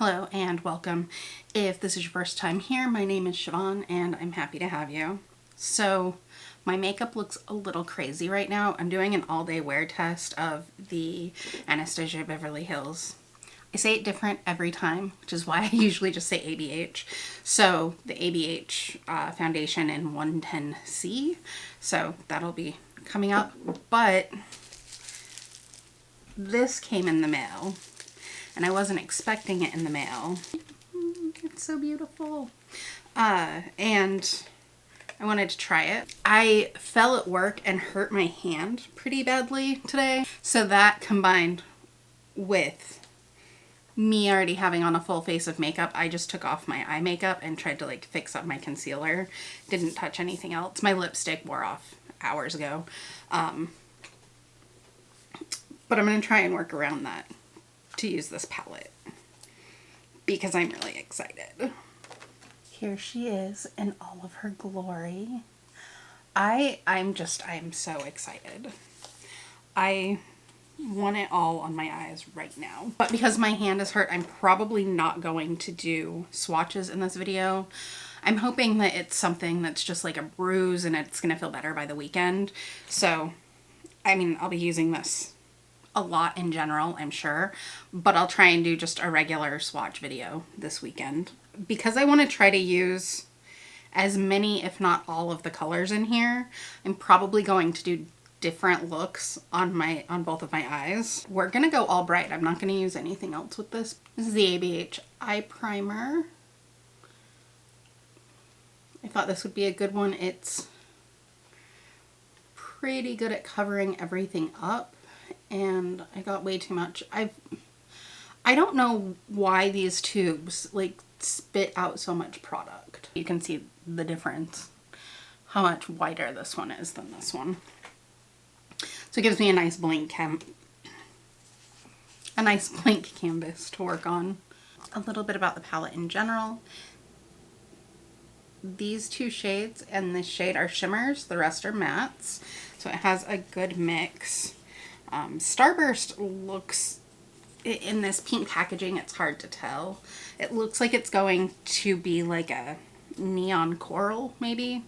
Hello and welcome. If this is your first time here, my name is Siobhan and I'm happy to have you. So my makeup looks a little crazy right now. I'm doing an all-day wear test of the Anastasia Beverly Hills. I say it different every time, which is why I usually just say ABH. So the ABH foundation in 110C. So that'll be coming up. But this came in the mail. And I wasn't expecting it in the mail. It's so beautiful. And I wanted to try it. I fell at work and hurt my hand pretty badly today. So that combined with me already having on a full face of makeup, I just took off my eye makeup and tried to like fix up my concealer. Didn't touch anything else. My lipstick wore off hours ago. But I'm going to try and work around that to use this palette because I'm really excited. Here she is in all of her glory. I'm so excited. I want it all on my eyes right now. But because my hand is hurt, I'm probably not going to do swatches in this video. I'm hoping that it's something that's just like a bruise and it's gonna feel better by the weekend. So, I mean, I'll be using this a lot in general, I'm sure, but I'll try and do just a regular swatch video this weekend because I want to try to use as many, if not all, of the colors in here. I'm probably going to do different looks on both of my eyes. We're gonna go all bright. I'm not gonna use anything else with this. This is the ABH eye primer. I thought this would be a good one. It's pretty good at covering everything up. And I got way too much. I don't know why these tubes like spit out so much product. You can see the difference, how much whiter this one is than this one. So it gives me a nice blank canvas to work on. A little bit about the palette in general. These two shades and this shade are shimmers, the rest are mattes. So it has a good mix. Starburst looks, in this pink packaging, it's hard to tell. It looks like it's going to be like a neon coral, maybe,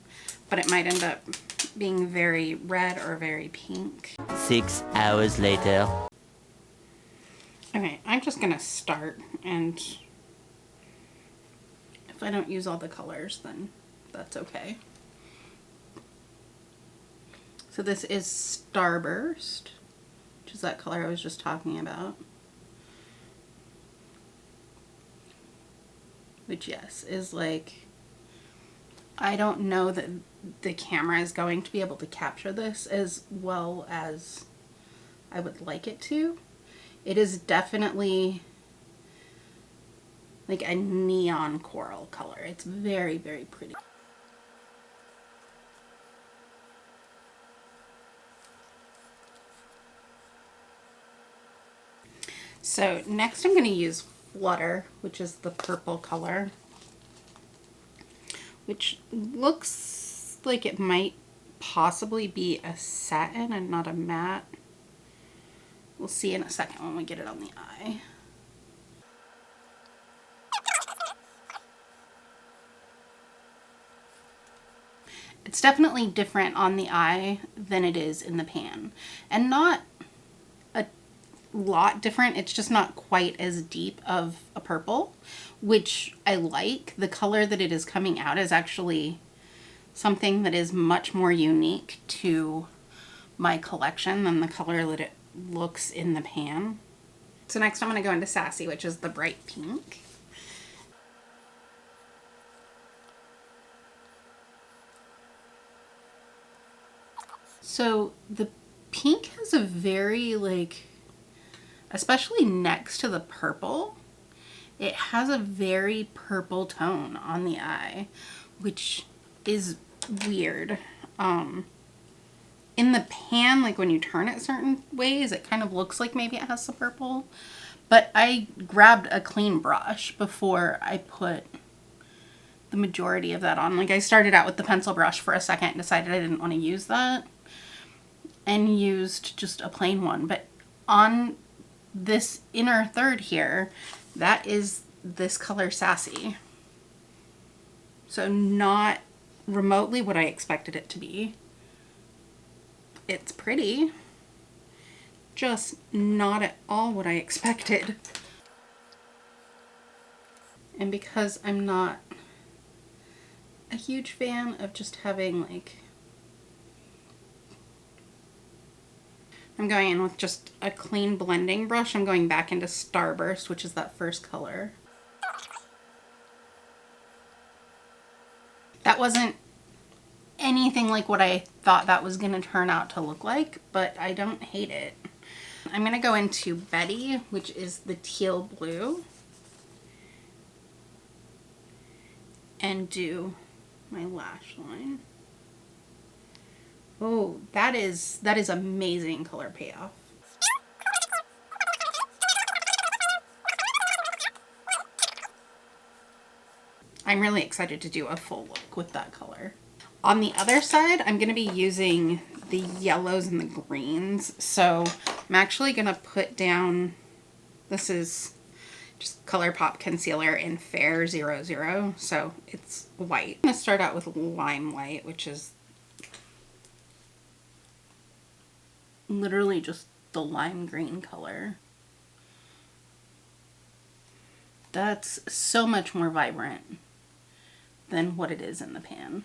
but it might end up being very red or very pink. 6 hours later. Okay, I'm just gonna start, and if I don't use all the colors, then that's okay. So this is Starburst, which is that color I was just talking about. Which, yes, is like, I don't know that the camera is going to be able to capture this as well as I would like it to. It is definitely like a neon coral color. It's very, very pretty. So next I'm going to use Flutter, which is the purple color, which looks like it might possibly be a satin and not a matte. We'll see in a second when we get it on the eye. It's definitely different on the eye than it is in the pan, and not a lot different. It's just not quite as deep of a purple, which I like. The color that it is coming out is actually something that is much more unique to my collection than the color that it looks in the pan. So next I'm going to go into Sassy, which is the bright pink. So the pink has a very, like, especially next to the purple, it has a very purple tone on the eye, which is weird. In the pan, like when you turn it certain ways, it kind of looks like maybe it has some purple. But I grabbed a clean brush before I put the majority of that on. Like, I started out with the pencil brush for a second, decided I didn't want to use that, and used just a plain one. But on this inner third here, that is this color Sassy. So not remotely what I expected it to be. It's pretty, just not at all what I expected. And because I'm not a huge fan of just having like, I'm going in with just a clean blending brush. I'm going back into Starburst, which is that first color. That wasn't anything like what I thought that was going to turn out to look like, but I don't hate it. I'm going to go into Betty, which is the teal blue, and do my lash line. Oh, that is amazing color payoff. I'm really excited to do a full look with that color. On the other side, I'm going to be using the yellows and the greens. So I'm actually going to put down, this is just ColourPop concealer in Fair 00. So it's white. I'm going to start out with Limelight, which is literally just the lime green color. That's so much more vibrant than what it is in the pan.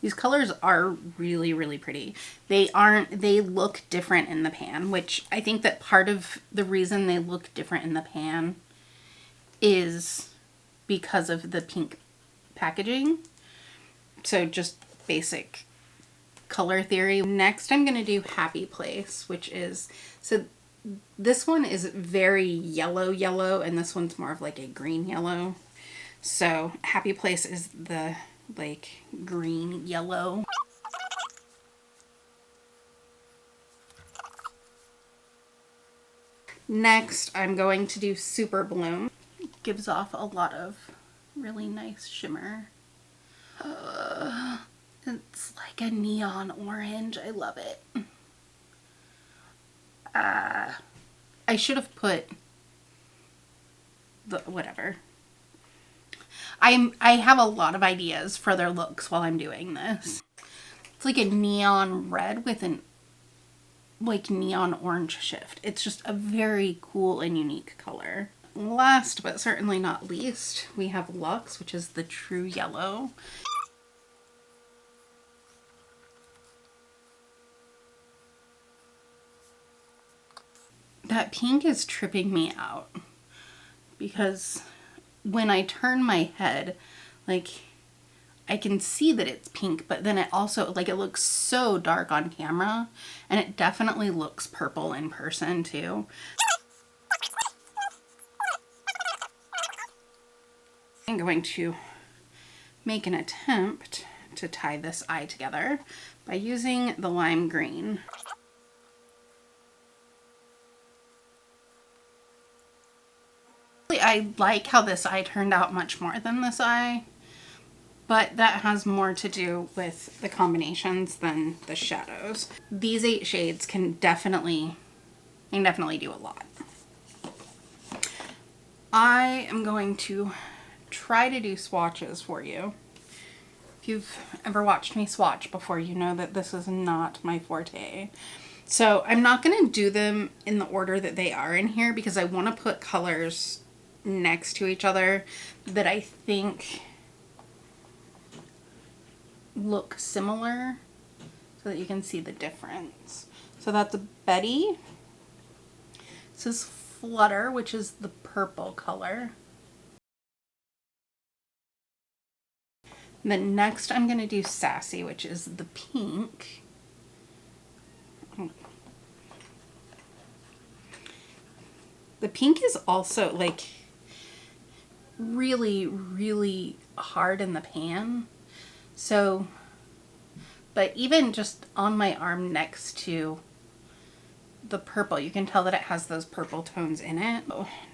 These colors are really, really pretty. They look different in the pan, which I think that part of the reason they look different in the pan is because of the pink packaging. So just basic color theory. Next, I'm going to do Happy Place, which is, so this one is very yellow, and this one's more of like a green yellow. So Happy Place is the like green yellow. Next, I'm going to do Super Bloom. It gives off a lot of really nice shimmer. It's like a neon orange. I love it. I should have put the whatever. I have a lot of ideas for their looks while I'm doing this. It's like a neon red with an like neon orange shift. It's just a very cool and unique color. Last but certainly not least, we have Luxe, which is the true yellow. That pink is tripping me out because when I turn my head, like I can see that it's pink, but then it also, like, it looks so dark on camera, and it definitely looks purple in person too. I'm going to make an attempt to tie this eye together by using the lime green. I like how this eye turned out much more than this eye, but that has more to do with the combinations than the shadows. These 8 shades can definitely do a lot. I am going to try to do swatches for you. If you've ever watched me swatch before, you know that this is not my forte. So I'm not going to do them in the order that they are in here because I want to put colors next to each other that I think look similar so that you can see the difference. So that's a Betty. This is Flutter, which is the purple color. And then next I'm going to do Sassy, which is the pink. The pink is also like really, really hard in the pan. So, but even just on my arm next to the purple, you can tell that it has those purple tones in it.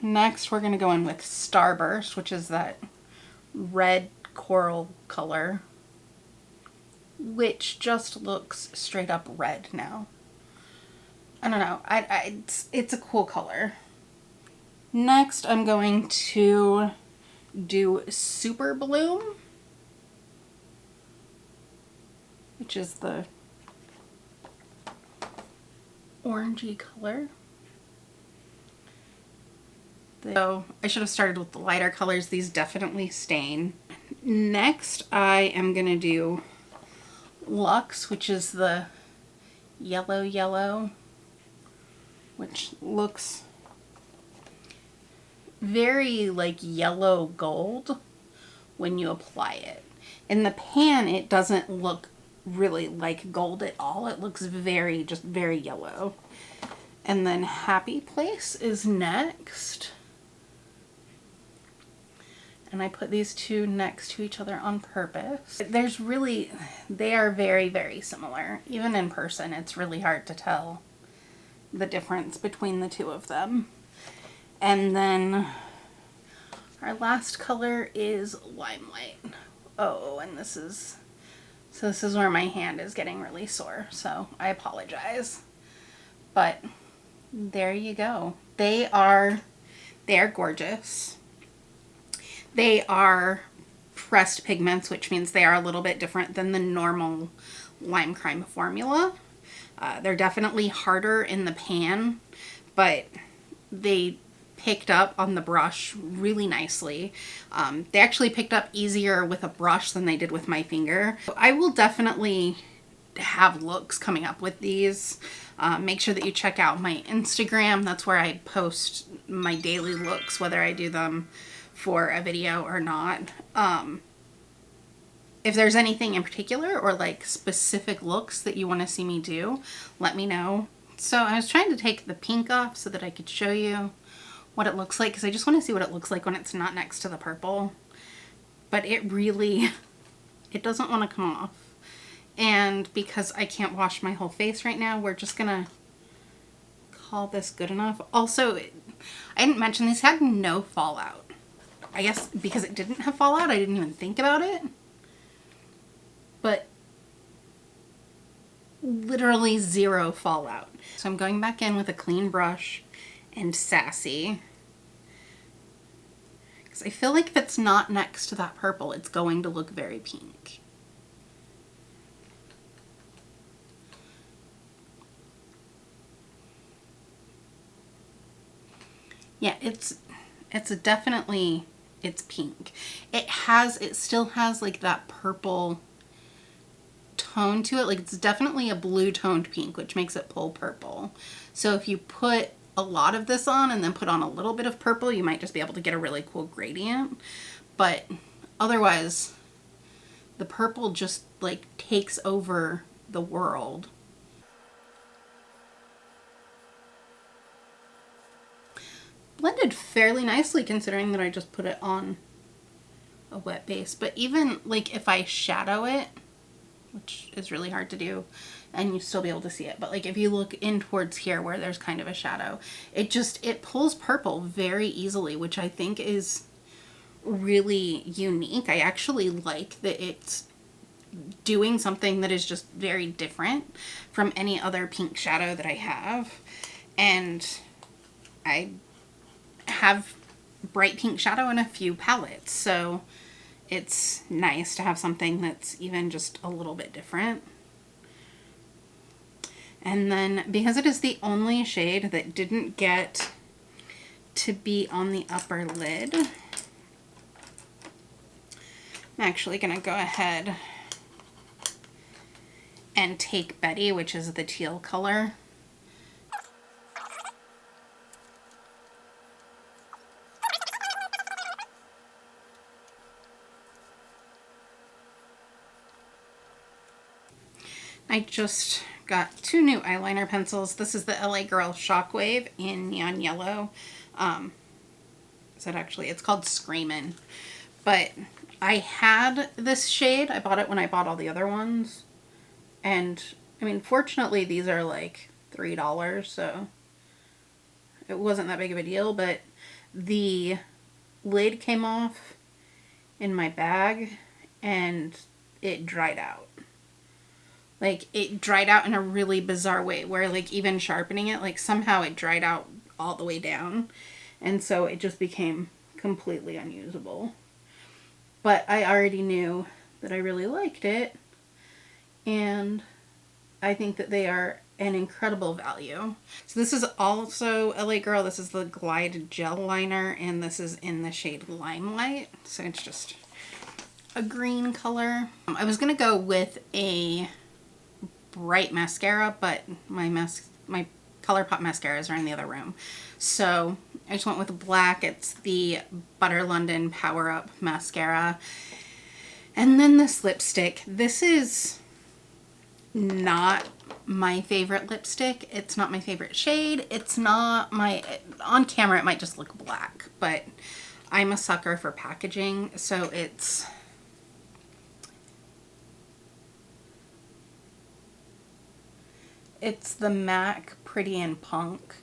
Next, we're going to go in with Starburst, which is that red coral color, which just looks straight up red now. I don't know. It's a cool color. Next, I'm going to do Super Bloom, which is the orangey color. So I should have started with the lighter colors. These definitely stain. Next, I am going to do Luxe, which is the yellow, which looks very like yellow gold when you apply it. In the pan, it doesn't look really like gold at all. It looks just very yellow. And then Happy Place is next. And I put these two next to each other on purpose. They are very, very similar. Even in person, it's really hard to tell the difference between the two of them. And then our last color is Limelight. Oh, and this is where my hand is getting really sore, so I apologize. But there you go. They are gorgeous. They are pressed pigments, which means they are a little bit different than the normal lime crime formula. They're definitely harder in the pan, but they picked up on the brush really nicely. They actually picked up easier with a brush than they did with my finger. I will definitely have looks coming up with these. Make sure that you check out my Instagram. That's where I post my daily looks, whether I do them for a video or not. If there's anything in particular or like specific looks that you want to see me do, let me know. So I was trying to take the pink off so that I could show you what it looks like, because I just want to see what it looks like when it's not next to the purple. But it doesn't want to come off. And because I can't wash my whole face right now, we're just gonna call this good enough. Also, I didn't mention these had no fallout. I guess because it didn't have fallout, I didn't even think about it. But literally zero fallout. So I'm going back in with a clean brush and Sassy, because I feel like if it's not next to that purple, it's going to look very pink. Yeah, it's definitely, it's pink. It still has like that purple tone to it. Like it's definitely a blue toned pink, which makes it pull purple. So if you put a lot of this on and then put on a little bit of purple, you might just be able to get a really cool gradient. But otherwise, the purple just like takes over the world. Blended fairly nicely considering that I just put it on a wet base. But even like if I shadow it, which is really hard to do, and you still be able to see it, but like if you look in towards here where there's kind of a shadow, it pulls purple very easily, which I think is really unique. I actually like that it's doing something that is just very different from any other pink shadow that I have. And I have bright pink shadow in a few palettes, so it's nice to have something that's even just a little bit different. And then because it is the only shade that didn't get to be on the upper lid, I'm actually going to go ahead and take Betty, which is the teal color. I just got two new eyeliner pencils. This is the LA Girl Shockwave in Neon Yellow. It's called Screamin'. But I had this shade. I bought it when I bought all the other ones. And, I mean, fortunately, these are like $3, so it wasn't that big of a deal. But the lid came off in my bag, and it dried out. Like, it dried out in a really bizarre way where, like, even sharpening it, like, somehow it dried out all the way down. And so it just became completely unusable. But I already knew that I really liked it. And I think that they are an incredible value. So this is also LA Girl. This is the Glide Gel Liner, and this is in the shade Limelight. So it's just a green color. I was gonna go with a bright mascara, but my ColourPop mascaras are in the other room. So I just went with black. It's the Butter London Power Up Mascara. And then this lipstick. This is not my favorite lipstick. It's not my favorite shade. It's not my... On camera it might just look black, but I'm a sucker for packaging. So it's... It's the MAC Pretty and Punk,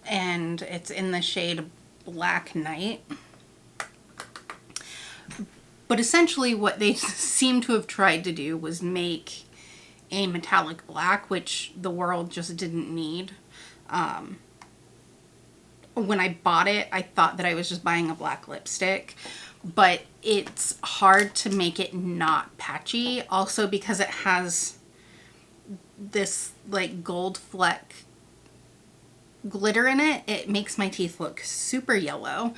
and it's in the shade Black Night. But essentially what they seem to have tried to do was make a metallic black, which the world just didn't need. When I bought it, I thought that I was just buying a black lipstick, but it's hard to make it not patchy. Also because it has this like gold fleck glitter in it, it makes my teeth look super yellow.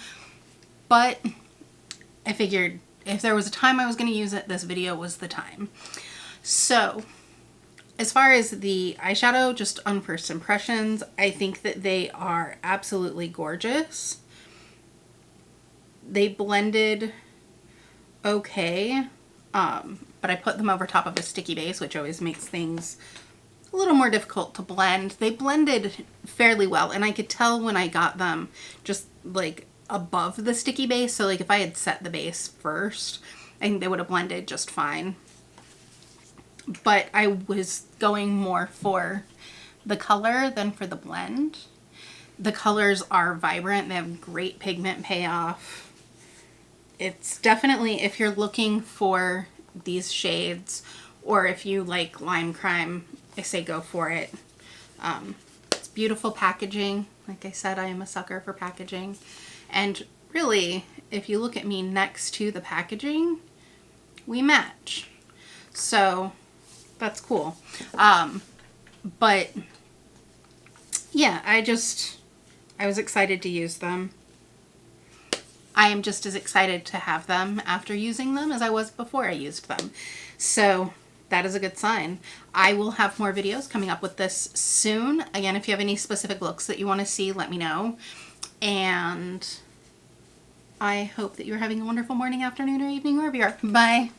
But I figured if there was a time I was going to use it, this video was the time. So as far as the eyeshadow, just on first impressions, I think that they are absolutely gorgeous. They blended okay, but I put them over top of a sticky base, which always makes things a little more difficult to blend. They blended fairly well, and I could tell when I got them just like above the sticky base. So like if I had set the base first, I think they would have blended just fine. But I was going more for the color than for the blend. The colors are vibrant. They have great pigment payoff. It's definitely, if you're looking for these shades, or if you like Lime Crime, I say go for it. It's beautiful packaging. Like I said, I am a sucker for packaging. And really, if you look at me next to the packaging, we match. So that's cool. But yeah, I was excited to use them. I am just as excited to have them after using them as I was before I used them. So that is a good sign. I will have more videos coming up with this soon. Again, if you have any specific looks that you want to see, let me know. And I hope that you're having a wonderful morning, afternoon, or evening, wherever you are. Bye.